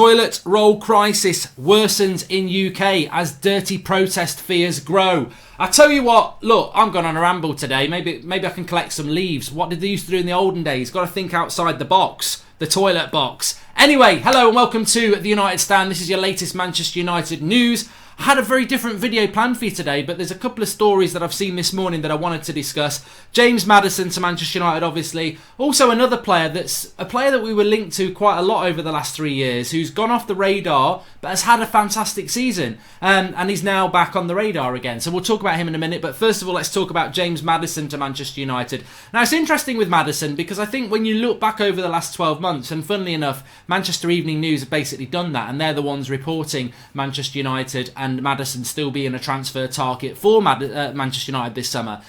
Toilet roll crisis worsens in UK as dirty protest fears grow. I tell you what, look, I'm going on a ramble today. Maybe I can collect some leaves. What did they used to do in the olden days? Got to think outside the box, the toilet box. Anyway, hello and welcome to the United Stand. This is your latest Manchester United news. I had a very different video planned for you today, but there's a couple of stories that I've seen this morning that I wanted to discuss. James Maddison to Manchester United, obviously. Also another player that's a player that we were linked to quite a lot over the last 3 years, who's gone off the radar, but has had a fantastic season. And he's now back on the radar again. So we'll talk about him in a minute. But first of all, let's talk about James Maddison to Manchester United. Now, it's interesting with Maddison because I think when you look back over the last 12 months, and funnily enough, Manchester Evening News have basically done that, and they're the ones reporting Manchester United and Maddison still being a transfer target for Manchester United this summer.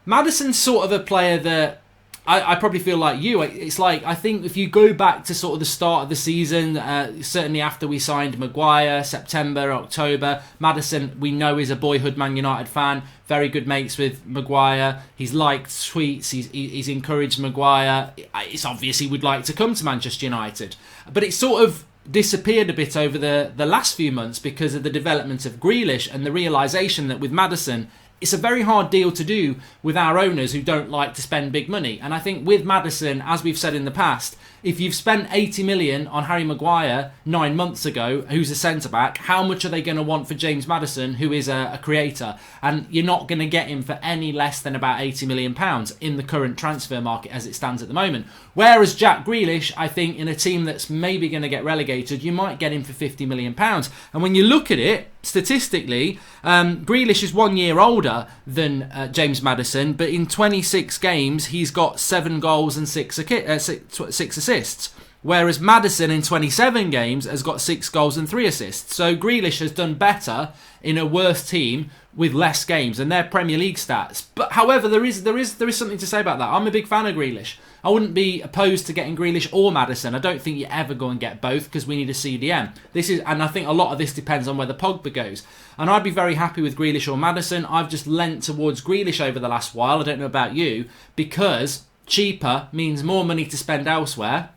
Maddison's sort of a player that I probably feel like you. It's like, I think if you go back to sort of the start of the season, certainly after we signed Maguire, September, October, Maddison, we know, is a boyhood Man United fan, very good mates with Maguire. He's liked tweets, he's encouraged Maguire. It's obvious he would like to come to Manchester United. But it's sort of disappeared a bit over the last few months because of the development of Grealish and the realisation that with Maddison, it's a very hard deal to do with our owners who don't like to spend big money. And I think with Maddison, as we've said in the past, if you've spent 80 million on Harry Maguire 9 months ago, who's a centre-back, how much are they going to want for James Maddison, who is a creator? And you're not going to get him for any less than about £80 million in the current transfer market as it stands at the moment. Whereas Jack Grealish, I think, in a team that's maybe going to get relegated, you might get him for £50 million. And when you look at it, statistically, Grealish is 1 year older than James Maddison, but in 26 games, he's got 7 goals and 6 assists. Whereas Maddison in 27 games has got 6 goals and 3 assists. So Grealish has done better in a worse team with less games, and they're Premier League stats. But however, there is something to say about that. I'm a big fan of Grealish. I wouldn't be opposed to getting Grealish or Maddison. I don't think you ever go and get both because we need a CDM. And I think a lot of this depends on whether Pogba goes. And I'd be very happy with Grealish or Maddison. I've just lent towards Grealish over the last while. I don't know about you, because cheaper means more money to spend elsewhere.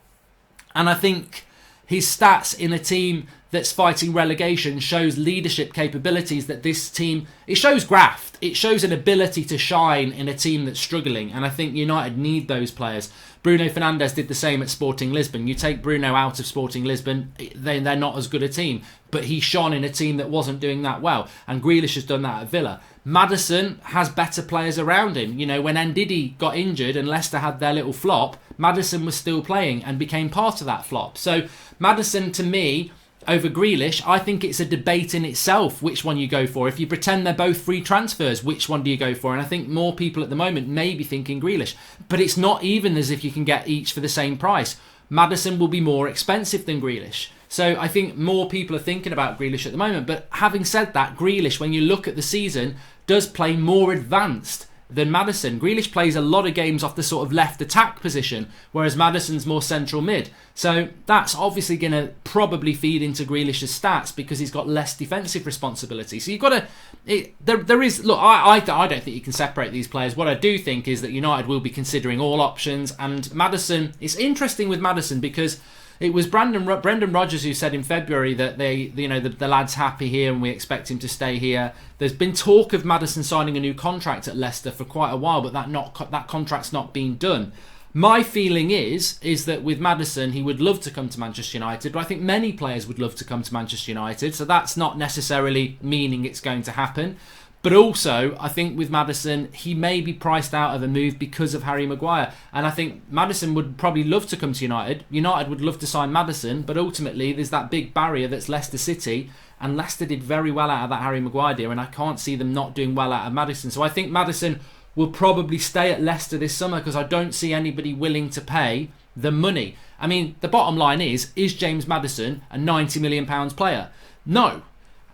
And I think his stats in a team that's fighting relegation shows leadership capabilities that this team, it shows graft. It shows an ability to shine in a team that's struggling. And I think United need those players. Bruno Fernandes did the same at Sporting Lisbon. You take Bruno out of Sporting Lisbon, they're not as good a team. But he shone in a team that wasn't doing that well. And Grealish has done that at Villa. Maddison has better players around him. You know, when Ndidi got injured and Leicester had their little flop, Maddison was still playing and became part of that flop. So Maddison, to me, over Grealish, I think it's a debate in itself which one you go for. If you pretend they're both free transfers, which one do you go for? And I think more people at the moment may be thinking Grealish. But it's not even as if you can get each for the same price. Maddison will be more expensive than Grealish. So I think more people are thinking about Grealish at the moment. But having said that, Grealish, when you look at the season, does play more advanced than Maddison. Grealish plays a lot of games off the sort of left attack position, whereas Maddison's more central mid. So that's obviously going to probably feed into Grealish's stats because he's got less defensive responsibility. So you've got to... There is... Look, I don't think you can separate these players. What I do think is that United will be considering all options, and Maddison... It's interesting with Maddison because it was Brendan Rodgers who said in February that the lad's happy here and we expect him to stay here. There's been talk of Maddison signing a new contract at Leicester for quite a while, but that contract's not been done. My feeling is that with Maddison, he would love to come to Manchester United, but I think many players would love to come to Manchester United, so that's not necessarily meaning it's going to happen. But also, I think with Maddison, he may be priced out of a move because of Harry Maguire. And I think Maddison would probably love to come to United. United would love to sign Maddison, but ultimately there's that big barrier that's Leicester City. And Leicester did very well out of that Harry Maguire deal, and I can't see them not doing well out of Maddison. So I think Maddison will probably stay at Leicester this summer because I don't see anybody willing to pay the money. I mean, the bottom line is James Maddison a £90 million player? No.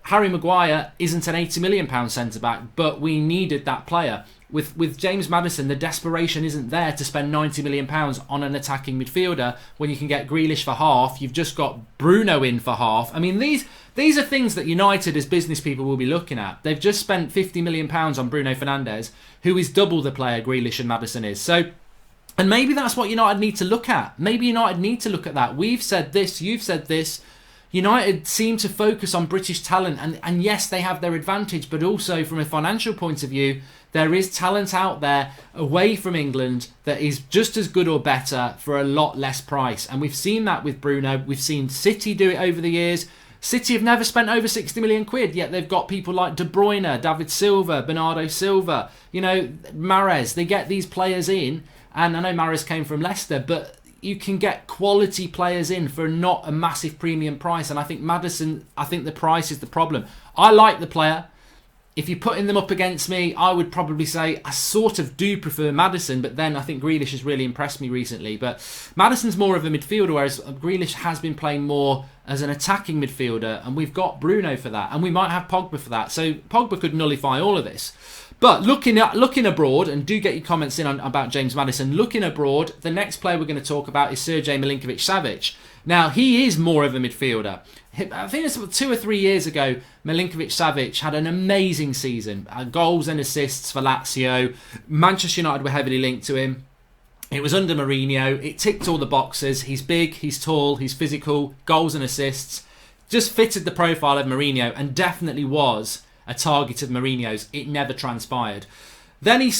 Harry Maguire isn't an £80 million centre-back, but we needed that player. With James Maddison, the desperation isn't there to spend £90 million on an attacking midfielder when you can get Grealish for half. You've just got Bruno in for half. I mean, these are things that United as business people will be looking at. They've just spent £50 million on Bruno Fernandes, who is double the player Grealish and Maddison is. So, and maybe that's what United need to look at. Maybe United need to look at that. We've said this, you've said this. United seem to focus on British talent, and yes, they have their advantage, but also from a financial point of view, there is talent out there away from England that is just as good or better for a lot less price. And we've seen that with Bruno. We've seen City do it over the years. City have never spent over 60 million quid, yet they've got people like De Bruyne, David Silva, Bernardo Silva, Mahrez. They get these players in, and I know Mahrez came from Leicester, but you can get quality players in for not a massive premium price. And I think Maddison, the price is the problem. I like the player. If you're putting them up against me, I would probably say I sort of do prefer Maddison, but then I think Grealish has really impressed me recently. But Maddison's more of a midfielder, whereas Grealish has been playing more as an attacking midfielder, and we've got Bruno for that, and we might have Pogba for that. So Pogba could nullify all of this. But looking abroad, and do get your comments in about James Maddison, looking abroad, the next player we're going to talk about is Sergej Milinkovic-Savic. Now, he is more of a midfielder. I think it's about 2 or 3 years ago, Milinkovic-Savic had an amazing season. Goals and assists for Lazio. Manchester United were heavily linked to him. It was under Mourinho. It ticked all the boxes. He's big, he's tall, he's physical, goals and assists. Just fitted the profile of Mourinho, and definitely was a target of Mourinho's. It never transpired. Then he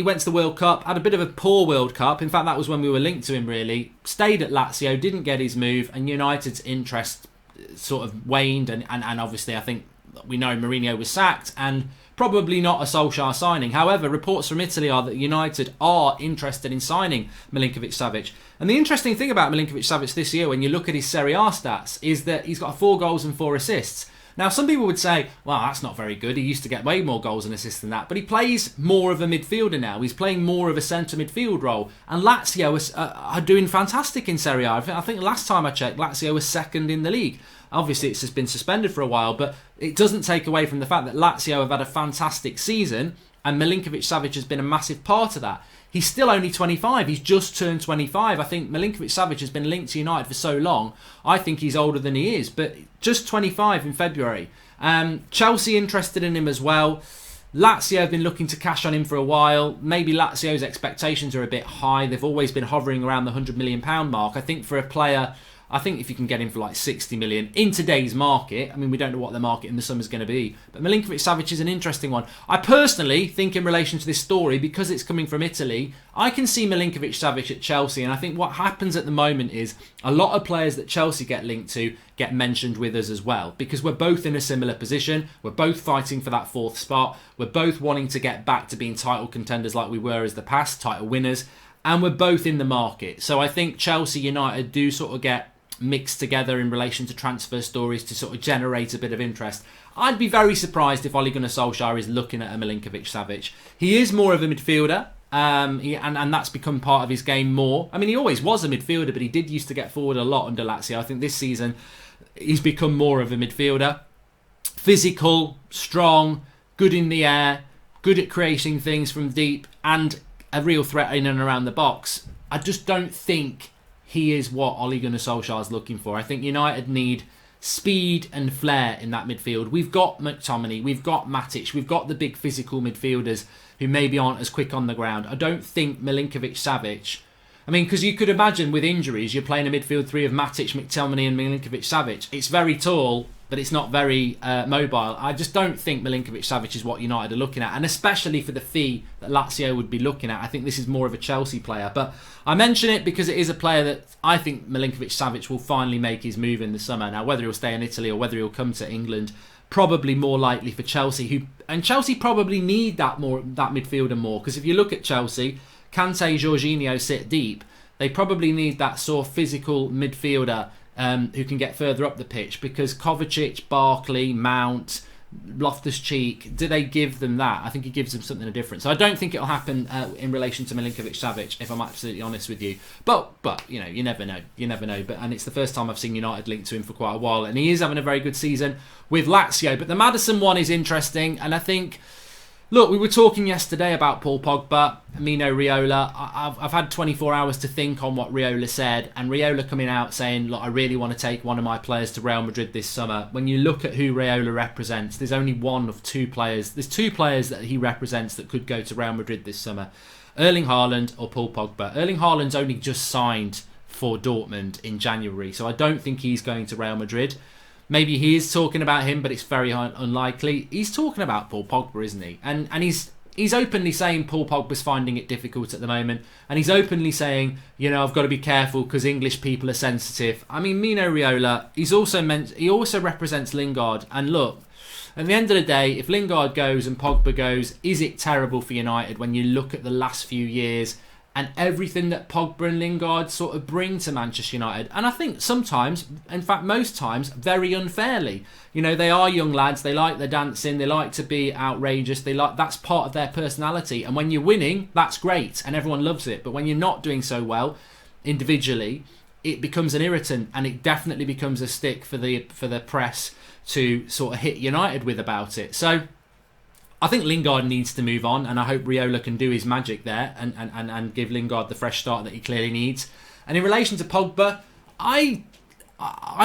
went to the World Cup, had a bit of a poor World Cup. In fact, that was when we were linked to him, really. Stayed at Lazio, didn't get his move, and United's interest sort of waned. And obviously, I think we know Mourinho was sacked, and probably not a Solskjaer signing. However, reports from Italy are that United are interested in signing Milinkovic-Savic. And the interesting thing about Milinkovic-Savic this year, when you look at his Serie A stats, is that he's got 4 goals and 4 assists. Now, some people would say, well, that's not very good. He used to get way more goals and assists than that. But he plays more of a midfielder now. He's playing more of a centre midfield role. And Lazio are doing fantastic in Serie A. I think last time I checked, Lazio was second in the league. Obviously, it's just been suspended for a while, but it doesn't take away from the fact that Lazio have had a fantastic season, and Milinkovic-Savic has been a massive part of that. He's still only 25. He's just turned 25. I think Milinkovic-Savic has been linked to United for so long. I think he's older than he is, but just 25 in February. Chelsea interested in him as well. Lazio have been looking to cash on him for a while. Maybe Lazio's expectations are a bit high. They've always been hovering around the £100 million mark. I think for a player, I think if you can get him for like 60 million in today's market, I mean, we don't know what the market in the summer is going to be, but Milinkovic-Savic is an interesting one. I personally think in relation to this story, because it's coming from Italy, I can see Milinkovic-Savic at Chelsea, and I think what happens at the moment is a lot of players that Chelsea get linked to get mentioned with us as well, because we're both in a similar position, we're both fighting for that 4th spot, we're both wanting to get back to being title contenders like we were as the past, title winners, and we're both in the market. So I think Chelsea United do sort of get mixed together in relation to transfer stories to sort of generate a bit of interest. I'd be very surprised if Ole Gunnar Solskjaer is looking at a Milinkovic-Savic. He is more of a midfielder, and that's become part of his game more. I mean, he always was a midfielder, but he did used to get forward a lot under Lazio. I think this season he's become more of a midfielder. Physical, strong, good in the air, good at creating things from deep, and a real threat in and around the box. I just don't think he is what Ole Gunnar Solskjaer is looking for. I think United need speed and flair in that midfield. We've got McTominay, we've got Matic, we've got the big physical midfielders who maybe aren't as quick on the ground. I don't think Milinkovic-Savic... I mean, because you could imagine with injuries, you're playing a midfield 3 of Matic, McTominay and Milinkovic-Savic. It's very tall, but it's not very mobile. I just don't think Milinkovic-Savic is what United are looking at, and especially for the fee that Lazio would be looking at. I think this is more of a Chelsea player, but I mention it because it is a player that I think Milinkovic-Savic will finally make his move in the summer. Now, whether he'll stay in Italy or whether he'll come to England, probably more likely for Chelsea, and Chelsea probably need that midfielder more, because if you look at Chelsea, Kante, Jorginho sit deep. They probably need that sort of physical midfielder who can get further up the pitch, because Kovacic, Barkley, Mount, Loftus-Cheek, do they give them that? I think he gives them something different. So I don't think it'll happen in relation to Milinkovic-Savic, if I'm absolutely honest with you. But you know, you never know. And it's the first time I've seen United linked to him for quite a while, and he is having a very good season with Lazio. But the Madison one is interesting, and I think... Look, we were talking yesterday about Paul Pogba, Mino Raiola. I've had 24 hours to think on what Raiola said, and Raiola coming out saying, look, I really want to take one of my players to Real Madrid this summer. When you look at who Raiola represents, there's only one of 2 players. There's 2 players that he represents that could go to Real Madrid this summer. Erling Haaland or Paul Pogba. Erling Haaland's only just signed for Dortmund in January, so I don't think he's going to Real Madrid. maybe he is talking about him, but it's very unlikely. He's talking about Paul Pogba, isn't he? And he's openly saying Paul Pogba's finding it difficult at the moment, and he's openly saying, you know, I've got to be careful because English people are sensitive. I mean, Mino Raiola, he also represents Lingard, and look, at the end of the day, if Lingard goes and Pogba goes, is it terrible for United when you look at the last few years and everything that Pogba and Lingard sort of bring to Manchester United? And I think sometimes, in fact most times, very unfairly. You know, they are young lads, they like the dancing, they like to be outrageous, that's part of their personality. And when you're winning, that's great and everyone loves it. But when you're not doing so well individually, it becomes an irritant, and it definitely becomes a stick for the press to sort of hit United with about it. So I think Lingard needs to move on, and I hope Raiola can do his magic there and give Lingard the fresh start that he clearly needs. And in relation to Pogba, I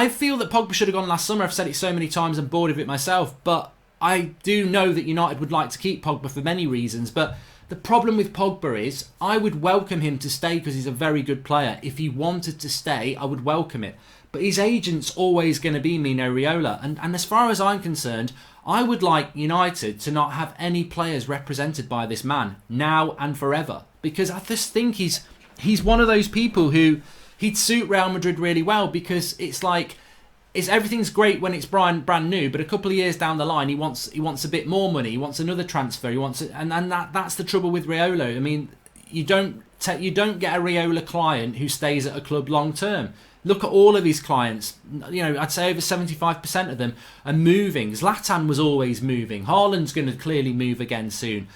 feel that Pogba should have gone last summer. I've said it so many times, I'm bored of it myself, but I do know that United would like to keep Pogba for many reasons. But the problem with Pogba is I would welcome him to stay because he's a very good player. If he wanted to stay, I would welcome it. But his agent's always going to be Mino Raiola. And as far as I'm concerned, I would like United to not have any players represented by this man now and forever. Because I just think he's one of those people who he'd suit Real Madrid really well, because it's like everything's great when it's brand new, but a couple of years down the line he wants a bit more money, he wants another transfer, and that's the trouble with Raiola. I mean, you don't get a Raiola client who stays at a club long term. Look at all of his clients. You know, I'd say over 75% of them are moving. Zlatan was always moving. Haaland's going to clearly move again soon.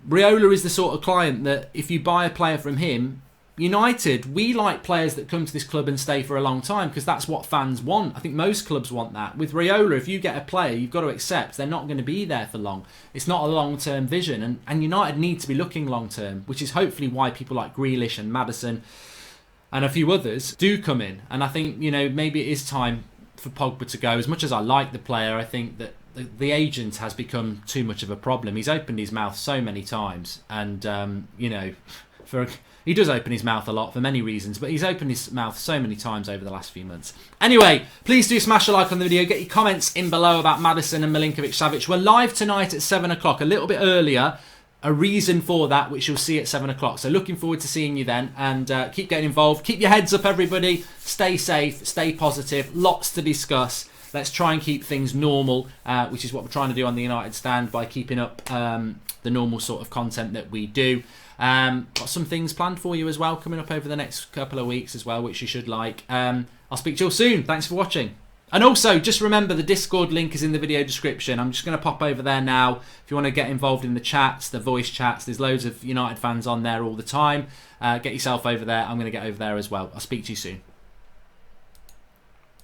Raiola is the sort of client that if you buy a player from him, United, we like players that come to this club and stay for a long time because that's what fans want. I think most clubs want that. With Raiola, if you get a player, you've got to accept they're not going to be there for long. It's not a long-term vision, and United need to be looking long-term, which is hopefully why people like Grealish and Maddison and a few others do come in. And I think, you know, maybe it is time for Pogba to go. As much as I like the player, I think that the agent has become too much of a problem. He's opened his mouth so many times, and you know, he does open his mouth a lot for many reasons, but he's opened his mouth so many times over the last few months. Anyway, please do smash a like on the video. Get your comments in below about Madison and Milinkovic-Savic. We're live tonight at 7 o'clock, a little bit earlier. A reason for that, which you'll see at 7 o'clock. So looking forward to seeing you then, and keep getting involved. Keep your heads up, everybody. Stay safe, stay positive. Lots to discuss. Let's try and keep things normal, which is what we're trying to do on the United Stand by keeping up the normal sort of content that we do. Got some things planned for you as well coming up over the next couple of weeks as well, which you should like. I'll speak to you all soon. Thanks for watching. And also, just remember, the Discord link is in the video description. I'm just going to pop over there now. If you want to get involved in the chats, the voice chats, there's loads of United fans on there all the time. Get yourself over there. I'm going to get over there as well. I'll speak to you soon.